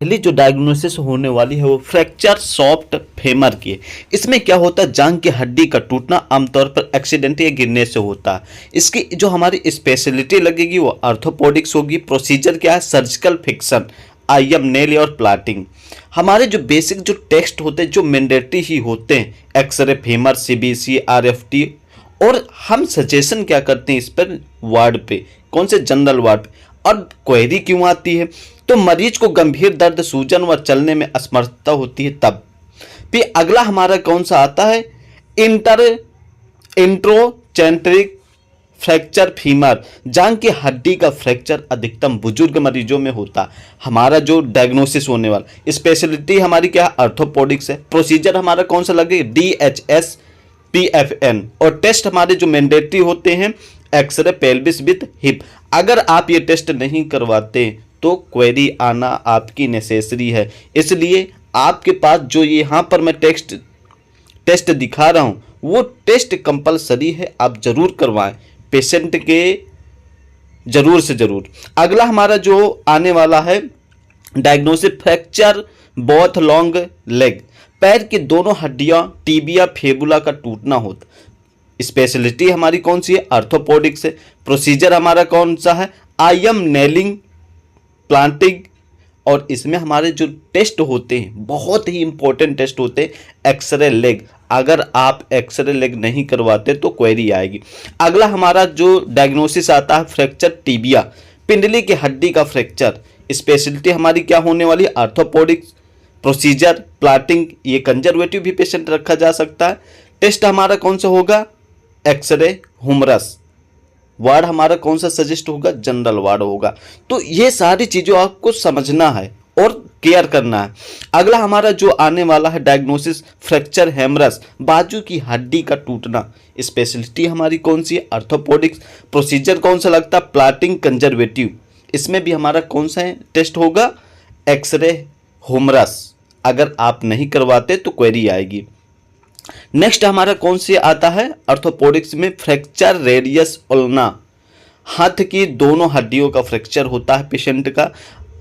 पहली जो डायग्नोसिस होने वाली है वो फ्रैक्चर सॉफ्ट फेमर की है। इसमें क्या होता है, जांघ की हड्डी का टूटना आमतौर पर एक्सीडेंट या गिरने से होता है। इसकी जो हमारी स्पेशलिटी लगेगी वो ऑर्थोपोडिक्स होगी। प्रोसीजर क्या है, सर्जिकल फिक्सन, आईएम, नेल और प्लाटिंग। हमारे जो बेसिक जो टेस्ट होते हैं जो मैंडेटरी ही होते हैं, एक्सरे, फेमर, सीबीसी, आरएफटी। और हम सजेशन क्या करते हैं इस पर, वार्ड पे, कौन से, जनरल वार्ड पे। और क्वेरी क्यों आती है, तो मरीज को गंभीर दर्द, सूजन व चलने में असमर्थता होती है तब। फिर अगला हमारा कौन सा आता है, इंट्रोचेंट्रिक फ्रैक्चर फीमर, जांघ की हड्डी का फ्रैक्चर अधिकतम बुजुर्ग मरीजों में होता है। हमारा जो डायग्नोसिस होने वाला स्पेशलिटी हमारी क्या है, ऑर्थोपोडिक्स है। प्रोसीजर हमारा कौन सा लगे, DHS PFN। और टेस्ट हमारे जो मैंडेटरी होते हैं, एक्सरे, पेल्विस विद हिप। अगर आप ये टेस्ट नहीं करवाते तो क्वेरी आना आपकी नेसेसरी है। इसलिए आपके पास जो यहाँ पर मैं टेस्ट दिखा रहा हूँ वो टेस्ट कंपलसरी है, आप जरूर करवाएं पेशेंट के, जरूर से जरूर। अगला हमारा जो आने वाला है diagnosis, fracture both long leg, पैर की दोनों हड्डियां, टीबिया, फेबुला का टूटना होता। स्पेशलिटी हमारी कौन सी है, ऑर्थोपोडिक्स है। प्रोसीजर हमारा कौन सा है, आईएम, नेलिंग, प्लांटिंग। और इसमें हमारे जो टेस्ट होते हैं बहुत ही इंपॉर्टेंट टेस्ट होते हैं, एक्सरे लेग। अगर आप एक्सरे लेग नहीं करवाते तो क्वेरी आएगी। अगला हमारा जो डायग्नोसिस आता है, फ्रैक्चर टीबिया, पिंडली की हड्डी का फ्रैक्चर। स्पेशलिटी हमारी क्या होने वाली है, ऑर्थोपोडिक्स। प्रोसीजर प्लाटिंग, ये कंजर्वेटिव भी पेशेंट रखा जा सकता है। टेस्ट हमारा कौन सा होगा, एक्सरे, ह्यूमरस। वार्ड हमारा कौन सा सजेस्ट होगा, जनरल वार्ड होगा। तो ये सारी चीज़ों आपको समझना है और केयर करना है। अगला हमारा जो आने वाला है डायग्नोसिस, फ्रैक्चर हेमरस, बाजू की हड्डी का टूटना। स्पेशलिटी हमारी कौन सी है, ऑर्थोपोडिक्स। प्रोसीजर कौन सा लगता है, प्लाटिंग, कंजर्वेटिव। इसमें भी हमारा कौन सा है टेस्ट होगा, एक्सरे, ह्यूमरस। अगर आप नहीं करवाते तो क्वेरी आएगी। नेक्स्ट हमारा कौन से आता है, ऑर्थोपोडिक्स में फ्रैक्चर रेडियस उल्ना, हाथ की दोनों हड्डियों का फ्रैक्चर होता है पेशेंट का।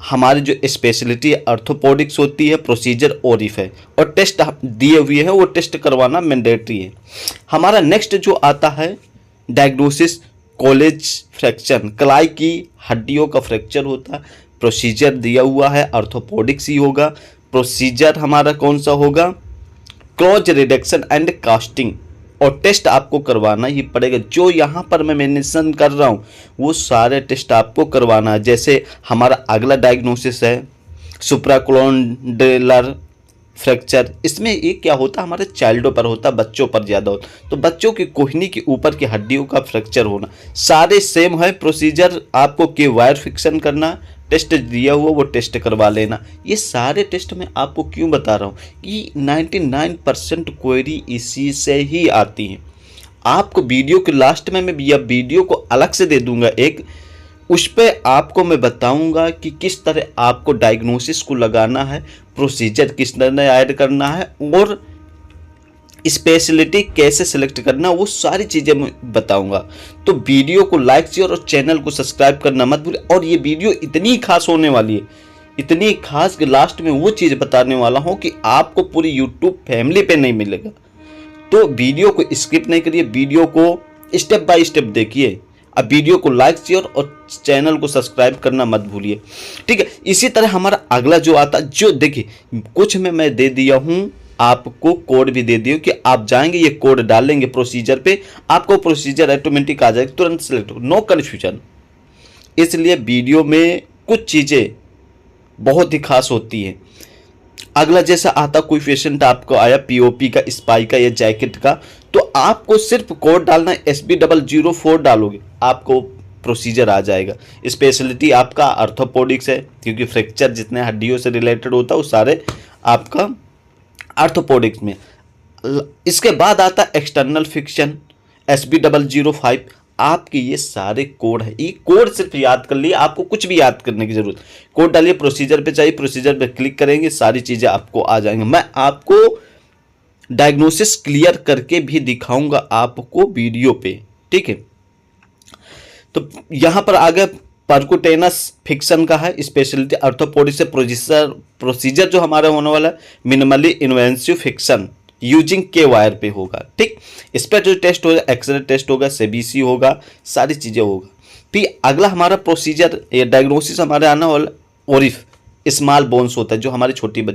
हमारी जो स्पेशलिटी ऑर्थोपोडिक्स होती है। प्रोसीजर ओरिफ है और टेस्ट दिए हुए हैं, वो टेस्ट करवाना मैंडेटरी है। हमारा नेक्स्ट जो आता है डायग्नोसिस, कॉलेज फ्रैक्चर, कलाई की हड्डियों का फ्रैक्चर होता है। प्रोसीजर दिया हुआ है, ऑर्थोपोडिक्स ही होगा। प्रोसीजर हमारा कौन सा होगा, क्लोज रिडक्शन एंड कास्टिंग। और टेस्ट आपको करवाना ही पड़ेगा। जो यहाँ पर मैं मेंशन कर रहा हूँ वो सारे टेस्ट आपको करवाना है। जैसे हमारा अगला डायग्नोसिस है सुप्राक्लोंडुलर फ्रैक्चर। इसमें ये क्या होता है, हमारे चाइल्डों पर होता है, बच्चों पर ज़्यादा होता। तो बच्चों की कोहनी के ऊपर की हड्डियों का फ्रैक्चर होना, सारे सेम है। प्रोसीजर आपको के वायर फिक्सन करना, टेस्ट दिया हुआ वो टेस्ट करवा लेना। ये सारे टेस्ट मैं आपको क्यों बता रहा हूँ कि 99% क्वेरी इसी से ही आती है। आपको वीडियो के लास्ट में मैं यह वीडियो को अलग से दे दूंगा एक, उस पर आपको मैं बताऊंगा कि किस तरह आपको डायग्नोसिस को लगाना है, प्रोसीजर किस तरह ऐड करना है और स्पेशलिटी कैसे सिलेक्ट करना, वो सारी चीज़ें मैं बताऊंगा। तो वीडियो को लाइक, शेयर और चैनल को सब्सक्राइब करना मत भूलिए। और ये वीडियो इतनी खास होने वाली है, इतनी खास कि लास्ट में वो चीज़ बताने वाला हूँ कि आपको पूरी यूट्यूब फैमिली पे नहीं मिलेगा। तो वीडियो को स्किप नहीं करिए, वीडियो को स्टेप बाय स्टेप देखिए। अब वीडियो को लाइक, शेयर और चैनल को सब्सक्राइब करना मत भूलिए, ठीक है। इसी तरह हमारा अगला जो आता, जो देखिए कुछ में मैं दे दिया हूँ, आपको कोड भी दे दिया कि आप जाएंगे, ये कोड डालेंगे प्रोसीजर पे, आपको प्रोसीजर ऑटोमेटिक आ जाएगा, तुरंत सेलेक्ट हो, नो कन्फ्यूजन। इसलिए वीडियो में कुछ चीज़ें बहुत ही खास होती हैं। अगला जैसा आता, कोई पेशेंट आपको आया पीओपी का, स्पाई का या जैकेट का, तो आपको सिर्फ कोड डालना है, SB004 डालोगे आपको प्रोसीजर आ जाएगा। स्पेशलिटी आपका ऑर्थोपोडिक्स है क्योंकि फ्रैक्चर जितने हड्डियों से रिलेटेड होता है वो सारे आपका ऑर्थोपोडिक्स में। इसके बाद आता है एक्सटर्नल फिक्शन, SB005। आपके ये सारे कोड है, ये कोड सिर्फ याद कर लिए, आपको कुछ भी याद करने की जरूरत। कोड डालिए, प्रोसीजर पे चाहिए, प्रोसीजर पे क्लिक करेंगे, सारी चीज़ें आपको आ जाएंगी। मैं आपको डायग्नोसिस क्लियर करके भी दिखाऊंगा आपको वीडियो पे, ठीक है। तो यहाँ पर आगे परकुटेनस फिक्शन का है, स्पेशलिटी ऑर्थोपोडिक से प्रोसीजर जो हमारा होने वाला है मिनिमली इन्वेंसिव फिक्शन यूजिंग के वायर पे होगा। ठीक, इस पर जो टेस्ट होगा एक्सरे टेस्ट होगा, सीबीसी होगा, सारी चीज़ें होगा। फिर अगला हमारा प्रोसीजर या डायग्नोसिस हमारे आना वाला ओरिफ स्मॉल बोन्स होता है, जो हमारी छोटी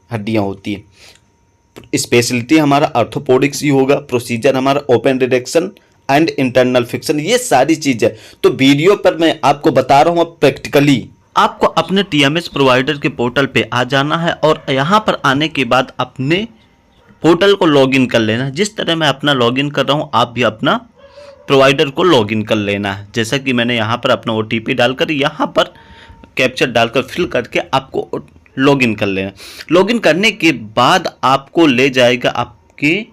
हड्डियाँ होती हैं। स्पेशलिटी हमारा ऑर्थोपोडिक्स ही होगा, प्रोसीजर हमारा open detection and internal fiction, ये सारी चीज़ें। तो वीडियो पर मैं आपको बता रहा हूँ प्रैक्टिकली। आपको अपने टीएमएस प्रोवाइडर के पोर्टल पे आ जाना है और यहाँ पर आने के बाद अपने पोर्टल को लॉगिन कर लेना है। जिस तरह मैं अपना लॉगिन कर रहा हूँ आप भी अपना प्रोवाइडर को लॉगिन कर लेना है। जैसा कि मैंने यहाँ पर अपना ओटीपी डालकर यहाँ पर कैप्चर डालकर फिल करके आपको लॉगिन कर लेना। लॉगिन करने के बाद आपको ले जाएगा आपके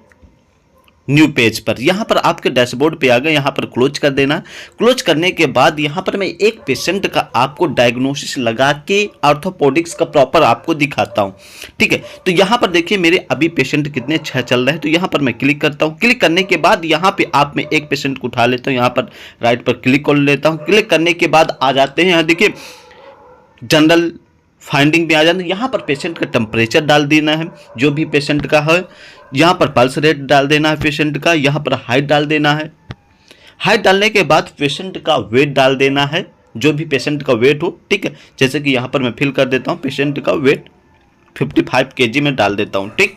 न्यू पेज पर। यहाँ पर आपके डैशबोर्ड पे आ गए, यहाँ पर क्लोज कर देना। क्लोज करने के बाद यहाँ पर मैं एक पेशेंट का आपको डायग्नोसिस लगा के ऑर्थोपोडिक्स का प्रॉपर आपको दिखाता हूँ। ठीक है, तो यहाँ पर देखिए मेरे अभी पेशेंट कितने 6 चल रहे हैं। तो यहाँ पर मैं क्लिक करता हूँ। क्लिक करने के बाद यहाँ पे आप मैं एक पेशेंट को उठा लेता हूँ, यहाँ पर राइट पर क्लिक कर लेता हूँ। क्लिक करने के बाद आ जाते हैं, यहाँ देखिए जनरल फाइंडिंग में आ जाना। यहाँ पर पेशेंट का टेम्परेचर डाल देना है जो भी पेशेंट का है। यहाँ पर पल्स रेट डाल देना है पेशेंट का। यहाँ पर हाइट डाल देना है। हाइट डालने के बाद पेशेंट का वेट डाल देना है, जो भी पेशेंट का वेट हो। ठीक है, जैसे कि यहाँ पर मैं फिल कर देता हूँ, पेशेंट का वेट 55 kg में डाल देता हूँ। ठीक,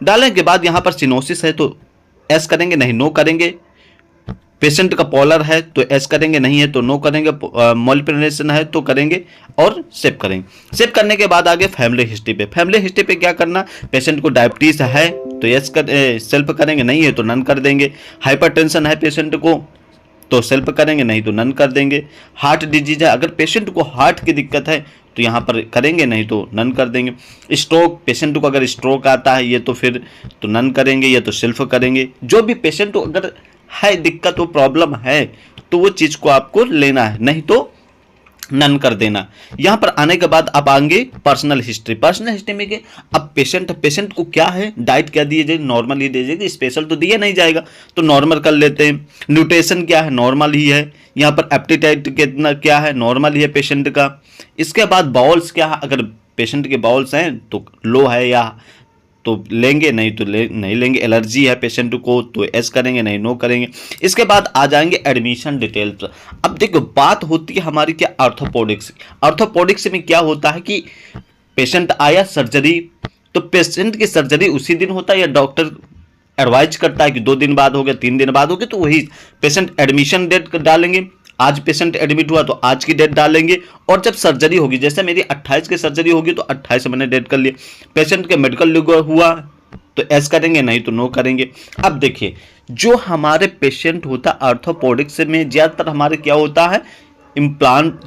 डालने के बाद यहाँ पर सिनोसिस है तो एस करेंगे, नहीं नो करेंगे। पेशेंट का पॉलर है तो एस करेंगे, नहीं है तो नो करेंगे। मॉलिपिनेशन है तो करेंगे और सेव करेंगे। सेव करने के बाद आगे फैमिली हिस्ट्री पे। फैमिली हिस्ट्री पे क्या करना, पेशेंट को डायबिटीज है तो यस सेल्फ करेंगे, नहीं है तो नन कर देंगे। हाइपरटेंशन है पेशेंट को तो सेल्फ करेंगे, नहीं तो नन कर देंगे। हार्ट डिजीज है, अगर पेशेंट को हार्ट की दिक्कत है तो यहाँ पर करेंगे, नहीं तो नन कर देंगे। स्ट्रोक, पेशेंट को अगर स्ट्रोक आता है ये तो फिर तो नन करेंगे या तो सेल्फ करेंगे। जो भी पेशेंट को अगर है दिक्कत, वो प्रॉब्लम है तो वो चीज़ को आपको लेना है, नहीं तो नन कर देना। यहाँ पर आने के बाद आप आएंगे पर्सनल हिस्ट्री। पर्सनल हिस्ट्री में अब पेशेंट को क्या है, डाइट क्या दिए जाए, नॉर्मल ही दिए जाएगी, स्पेशल तो दिया नहीं जाएगा तो नॉर्मल कर लेते हैं। न्यूट्रिशन क्या है, नॉर्मल ही है। यहाँ पर एप्टीटाइट कितना क्या है, नॉर्मल ही है पेशेंट का। इसके बाद बाउल्स क्या है, अगर पेशेंट के बाउल्स हैं तो लो है या तो लेंगे, नहीं तो नहीं लेंगे। एलर्जी है पेशेंट को तो एस करेंगे, नहीं नो करेंगे। इसके बाद आ जाएंगे एडमिशन डिटेल्स। अब देखो बात होती है हमारी क्या, ऑर्थोपोडिक्स। ऑर्थोपोडिक्स में क्या होता है कि पेशेंट आया सर्जरी, तो पेशेंट की सर्जरी उसी दिन होता है या डॉक्टर एडवाइज करता है कि 2 दिन बाद हो गया, 3 दिन बाद हो गया, तो वही पेशेंट एडमिशन डेट डालेंगे। आज पेशेंट एडमिट हुआ तो आज की डेट डालेंगे। और जब सर्जरी होगी, जैसे मेरी 28 की सर्जरी होगी तो 28 मैंने डेट कर लिया। पेशेंट के मेडिकल हुआ तो एस करेंगे, नहीं तो नो करेंगे। अब देखिए जो हमारे पेशेंट होता है ऑर्थोपोडिक्स में ज़्यादातर हमारे क्या होता है, इम्प्लांट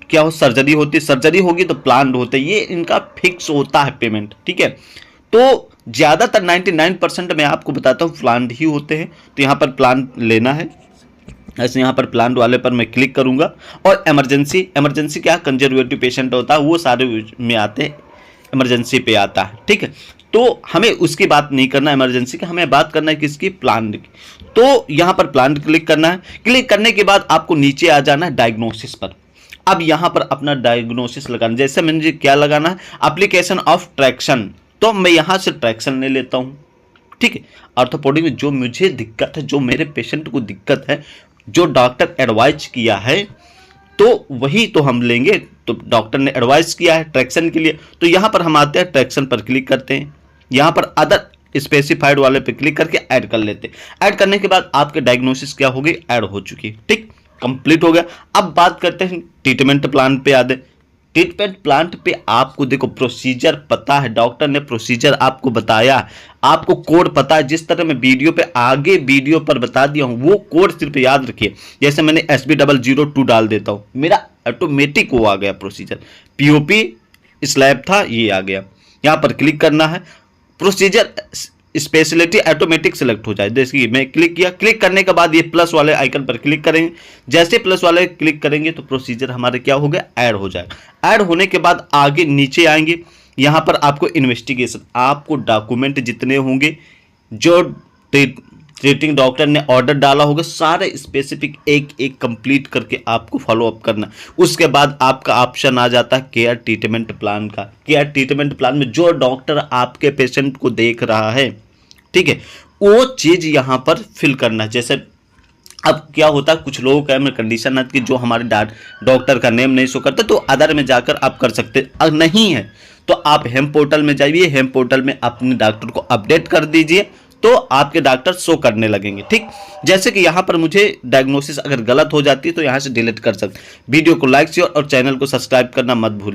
क्या हो, सर्जरी होती है। सर्जरी होगी तो प्लान होता है, ये इनका फिक्स होता है पेमेंट। ठीक है, तो ज़्यादातर 99% मैं आपको बताता हूँ प्लान ही होते हैं। तो यहाँ पर प्लान लेना है, ऐसे यहाँ पर प्लान वाले पर मैं क्लिक करूँगा। और इमरजेंसी क्या कंजर्वेटिव पेशेंट होता है वो सारे में आते हैं, इमरजेंसी पे आता है। ठीक है, तो हमें उसकी बात नहीं करना इमरजेंसी की, हमें बात करना है किसकी, प्लान की। तो यहाँ पर प्लान क्लिक करना है। क्लिक करने के बाद आपको नीचे आ जाना है डायग्नोसिस पर। अब यहाँ पर अपना डायग्नोसिस लगाना, जैसे मैंने क्या लगाना है, एप्लीकेशन ऑफ ट्रैक्शन, तो मैं यहाँ से ट्रैक्शन ले लेता हूँ। ठीक है, ऑर्थोपोडिक में जो मुझे दिक्कत है, जो मेरे पेशेंट को दिक्कत है, जो डॉक्टर एडवाइज किया है तो वही तो हम लेंगे। तो डॉक्टर ने एडवाइस किया है ट्रैक्शन के लिए, तो यहाँ पर हम आते हैं ट्रैक्शन पर क्लिक करते हैं। यहाँ पर अदर स्पेसिफाइड वाले पे क्लिक करके ऐड कर लेते हैं। ऐड करने के बाद आपके डायग्नोसिस क्या हो गई, ऐड हो चुकी है। ठीक, कंप्लीट हो गया। अब बात करते हैं ट्रीटमेंट प्लान पे। आते ट्रीटमेंट प्लान पे आपको देखो प्रोसीजर पता है, डॉक्टर ने प्रोसीजर आपको बताया, आपको कोड पता है। जिस तरह मैं वीडियो पे आगे वीडियो पर बता दिया हूँ वो कोड सिर्फ याद रखिए। जैसे मैंने SB002 डाल देता हूँ, मेरा ऑटोमेटिक वो आ गया प्रोसीजर। POP स्लैब था, ये आ गया। यहाँ पर क्लिक करना है, प्रोसीजर स्पेशलिटी ऑटोमेटिक सेलेक्ट हो जाए। देखिए मैं क्लिक किया, क्लिक करने के बाद ये प्लस वाले आइकन पर क्लिक करेंगे। जैसे प्लस वाले क्लिक करेंगे तो प्रोसीजर हमारे क्या हो गया, ऐड हो जाएगा। ऐड होने के बाद आगे नीचे आएंगे, यहाँ पर आपको इन्वेस्टिगेशन, आपको डॉक्यूमेंट जितने होंगे जो ट्रीटिंग डॉक्टर ने ऑर्डर डाला होगा, सारे स्पेसिफिक एक एक कंप्लीट करके आपको फॉलो अप करना। उसके बाद आपका ऑप्शन आ जाता है केयर ट्रीटमेंट प्लान का। केयर ट्रीटमेंट प्लान में जो डॉक्टर आपके पेशेंट को देख रहा है, ठीक है, वो चीज़ यहाँ पर फिल करना है। जैसे अब क्या होता है, कुछ लोगों का कंडीशन है कि जो हमारे डॉक्टर का नेम नहीं शो करता, तो अदर में जाकर आप कर सकते, अगर नहीं है तो आप हेम पोर्टल में जाइए, हेम पोर्टल में अपने डॉक्टर को अपडेट कर दीजिए, तो आपके डॉक्टर शो करने लगेंगे। ठीक, जैसे कि यहाँ पर मुझे डायग्नोसिस अगर गलत हो जाती है तो यहाँ से डिलीट कर सकते। वीडियो को लाइक शेयर और चैनल को सब्सक्राइब करना मत भूलिए।